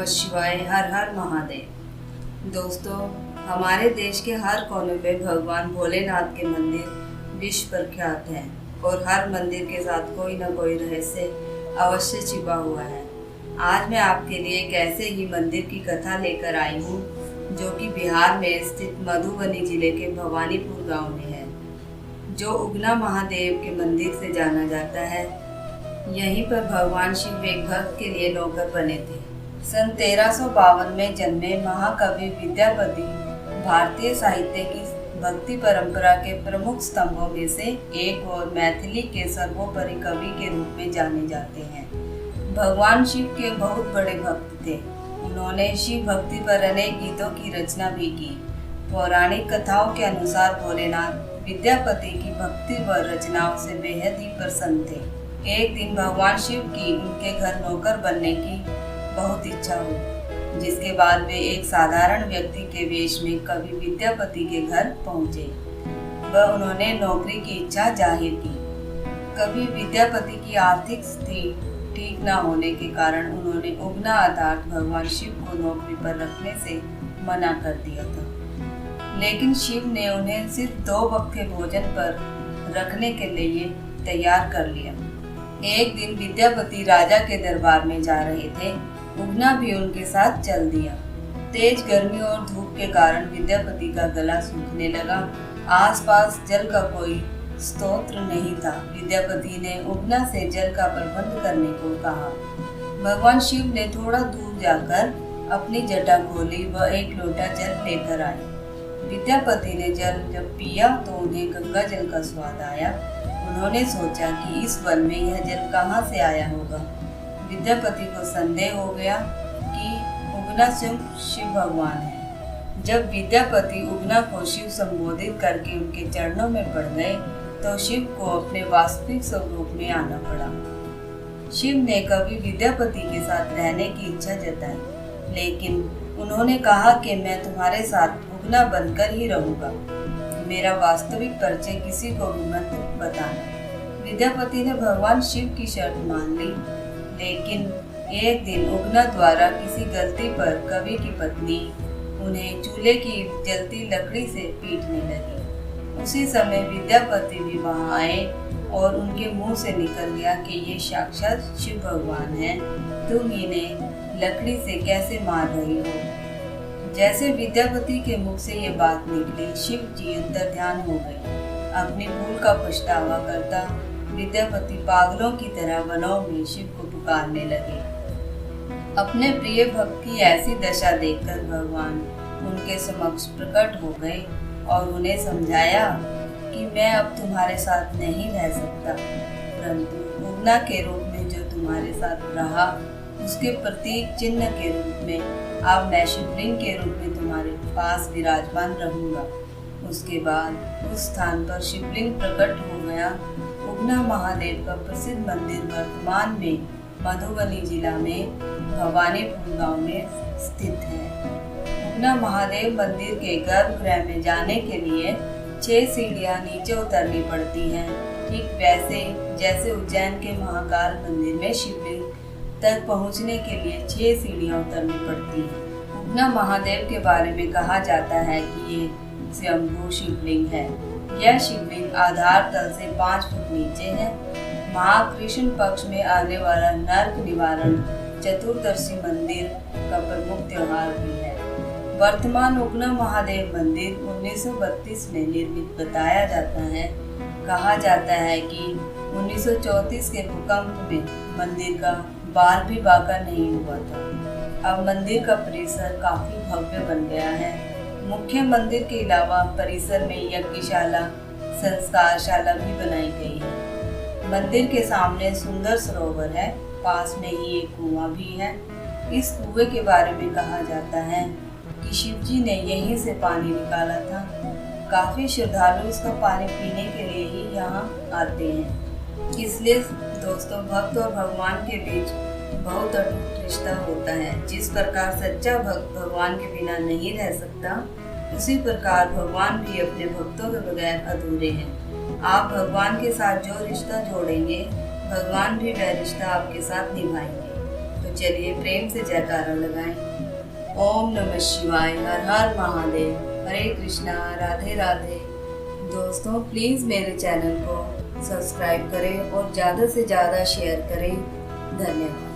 नमः शिवाय। हर हर महादेव। दोस्तों, हमारे देश के हर कोने पे भगवान भोलेनाथ के मंदिर विश्व प्रख्यात हैं और हर मंदिर के साथ कोई ना कोई रहस्य अवश्य छिपा हुआ है। आज मैं आपके लिए एक ऐसे ही मंदिर की कथा लेकर आई हूँ जो कि बिहार में स्थित मधुबनी जिले के भवानीपुर गांव में है, जो उगना महादेव के मंदिर से जाना जाता है। यहीं पर भगवान शिव एक भक्त के लिए नौकर बने थे। सन 1352 में जन्मे महाकवि विद्यापति भारतीय साहित्य की भक्ति परंपरा के प्रमुख स्तंभों में से एक और मैथिली के सर्वोपरि कवि के रूप में जाने जाते हैं। भगवान शिव के बहुत बड़े भक्त थे। उन्होंने शिव भक्ति पर अनेक गीतों की रचना भी की। पौराणिक कथाओं के अनुसार भोलेनाथ विद्यापति की भक्ति व रचनाओं से बेहद ही प्रसन्न थे। एक दिन भगवान शिव की उनके घर नौकर बनने की बहुत इच्छा हुई, जिसके बाद वे एक साधारण व्यक्ति के वेश में कवि विद्यापति के घर पहुंचे व उन्होंने नौकरी की इच्छा जाहिर की। कवि विद्यापति की आर्थिक स्थिति ठीक न होने के कारण उन्होंने उगना अर्थात भगवान शिव को नौकरी पर रखने से मना कर दिया था, लेकिन शिव ने उन्हें सिर्फ 2 वक्त के भोजन पर रखने के लिए तैयार कर लिया। एक दिन विद्यापति राजा के दरबार में जा रहे थे। उगना भी उनके साथ चल दिया। तेज गर्मी और धूप के कारण विद्यापति का गला सूखने लगा। आसपास जल का कोई स्रोत नहीं था। विद्यापति ने उगना से जल का प्रबंध करने को कहा। भगवान शिव ने थोड़ा दूर जाकर अपनी जटा खोली व एक लोटा जल लेकर आए। विद्यापति ने जल जब पिया तो उन्हें गंगा जल का स्वाद आया। उन्होंने सोचा कि इस वन में यह जल कहाँ से आया होगा। विद्यापति को संदेह हो गया कि उगना स्वयं शिव भगवान है। जब विद्यापति उगना को शिव संबोधित करके उनके चरणों में पड़ गए तो शिव को अपने वास्तविक स्वरूप में आना पड़ा। शिव ने कवि विद्यापति के साथ रहने की इच्छा जताई, लेकिन उन्होंने कहा कि मैं तुम्हारे साथ उगना बनकर ही रहूंगा। मेरा वास्तविक परिचय किसी को भी मत बताना। विद्यापति ने भगवान शिव की शर्त मान ली, लेकिन एक दिन उगना द्वारा किसी गलती पर कवि की पत्नी उन्हें चूल्हे की जलती लकड़ी से पीटने लगी। उसी समय विद्यापति भी वहां आए और उनके मुंह से निकल गया कि ये साक्षात शिव भगवान हैं, तुम इन्हें लकड़ी से कैसे मार रही हो। जैसे विद्यापति के मुख से ये बात निकली, शिव जी अंतर ध्यान हो गए। अपनी भूल का पछतावा करता विद्यापति पागलों की तरह वनों में शिव को पुकारने लगे। अपने प्रिय भक्त की ऐसी दशा देखकर भगवान उनके समक्ष प्रकट हो गए और उन्हें समझाया कि मैं अब तुम्हारे साथ नहीं रह सकता, परंतु उगना के रूप में जो तुम्हारे साथ रहा उसके प्रतीक चिन्ह के रूप में अब मैं शिवलिंग के रूप में तुम्हारे पास विराजमान रहूंगा। उसके बाद उस स्थान पर शिवलिंग प्रकट हो गया। उगना महादेव का प्रसिद्ध मंदिर वर्तमान में मधुबनी जिला में भवानीपुर गांव में स्थित है। उगना महादेव मंदिर के गर्भगृह में जाने के लिए 6 सीढ़ियां नीचे उतरनी पड़ती हैं, ठीक वैसे जैसे उज्जैन के महाकाल मंदिर में शिवलिंग तक पहुंचने के लिए 6 सीढ़ियां उतरनी पड़ती हैं। उगना महादेव के बारे में कहा जाता है कि ये स्वयंभू शिवलिंग है। यह शिवलिंग आधार तल से 5 फुट नीचे है। महाकृष्ण पक्ष में आने वाला नरक निवारण चतुर्दशी मंदिर का प्रमुख त्योहार भी है। वर्तमान उगना महादेव मंदिर 1932 में निर्मित बताया जाता है। कहा जाता है कि 1934 के भूकंप में मंदिर का बाल भी बांका नहीं हुआ था। अब मंदिर का परिसर काफी भव्य बन गया है। मुख्य मंदिर के अलावा परिसर में यज्ञशाला, संस्कारशाला भी बनाई गई है। मंदिर के सामने सुंदर सरोवर है। पास में ही एक कुआं भी है। इस कुएं के बारे में कहा जाता है कि शिव जी ने यहीं से पानी निकाला था। काफी श्रद्धालु इसका पानी पीने के लिए ही यहाँ आते हैं। इसलिए दोस्तों, भक्त और भगवान के बीच बहुत अटूट रिश्ता होता है। जिस प्रकार सच्चा भक्त भगवान के बिना नहीं रह सकता, उसी प्रकार भगवान भी अपने भक्तों के बगैर अधूरे हैं। आप भगवान के साथ जो रिश्ता जोड़ेंगे, भगवान भी वह रिश्ता आपके साथ निभाएंगे। तो चलिए प्रेम से जयकारा लगाएं। ओम नमः शिवाय, हर हर महादेव, हरे कृष्णा, राधे राधे। दोस्तों प्लीज़ मेरे चैनल को सब्सक्राइब करें और ज़्यादा से ज़्यादा शेयर करें। धन्यवाद।